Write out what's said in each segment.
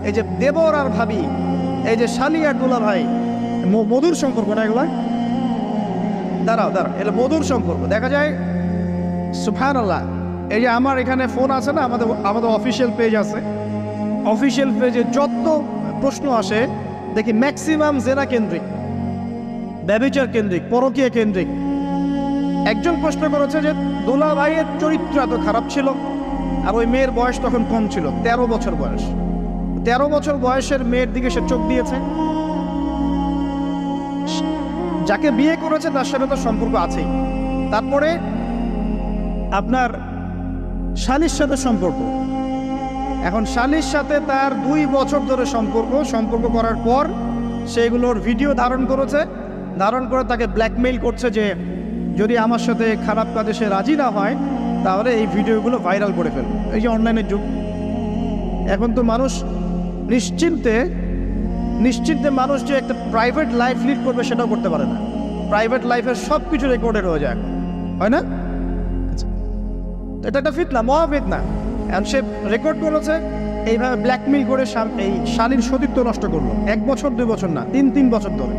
এই যে দেবর আর ভাবি, এই যে শালি আর দুলা ভাই, মধুর সম্পর্ক না এগুলা? দাঁড়াও এটা মধুর সম্পর্ক। দেখা যায় সুবহানাল্লাহ, এই যে আমার এখানে ফোন আছে না, আমাদের অফিসিয়াল পেজ আছে, অফিসিয়াল পেজে যত প্রশ্ন আসে দেখি ম্যাক্সিমাম জেনা কেন্দ্রিক, ব্যভিচার কেন্দ্রিক, পরকীয়া কেন্দ্রিক। একজন প্রশ্ন করেছে যে দুলা ভাইয়ের চরিত্র এত খারাপ ছিল, আর ওই মেয়ের বয়স তখন কম ছিল, 13 বছর বয়স। 13 বছর বয়সের মেয়ের দিকে সে চোখ দিয়েছে। যাকে বিয়ে করেছে তার সাথে তো সম্পর্ক আছেই, তারপরে আপনার শালির সাথে সম্পর্ক। এখন শালির সাথে তার 2 বছর ধরে সম্পর্ক করার পর সেগুলোর ভিডিও ধারণ করেছে, ধারণ করে তাকে ব্ল্যাকমেইল করছে যে যদি আমার সাথে খারাপ কাজে সে রাজি না হয় তাহলে এই ভিডিওগুলো ভাইরাল করে ফেলবে। এই যে অনলাইনের যুগ, এখন তো মানুষ নিশ্চিন্তে মানুষ যে একটা প্রাইভেট লাইফ লিড করবে সেটাও করতে পারে না। প্রাইভেট লাইফের সব কিছু রেকর্ডেড হয়ে যায় এখন, হয় না? এটা একটা ফিতনা, মহা ফিতনা। এখন সে রেকর্ড করেছে, এইভাবে ব্ল্যাকমেইল করে এই শালীর সতীত্ব নষ্ট করলো। 1 বছর 2 বছর না, 3 বছর ধরে।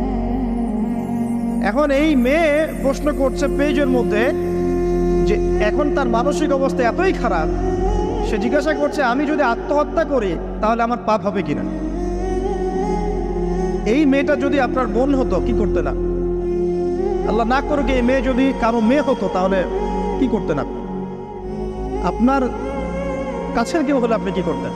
এখন এই মেয়ে প্রশ্ন করছে পেজের মধ্যে যে এখন তার মানসিক অবস্থা এতই খারাপ, সে জিজ্ঞাসা করছে আমি যদি আত্মহত্যা করি তাহলে আমার পাপ হবে কিনা। এই মেয়েটা যদি আপনার বোন হতো কি করতে না? আল্লাহ না করুক এই মেয়ে যদি কারো মেয়ে হতো তাহলে কি করতেন? আপনার কাছের কেউ হলে আপনি কি করতেন?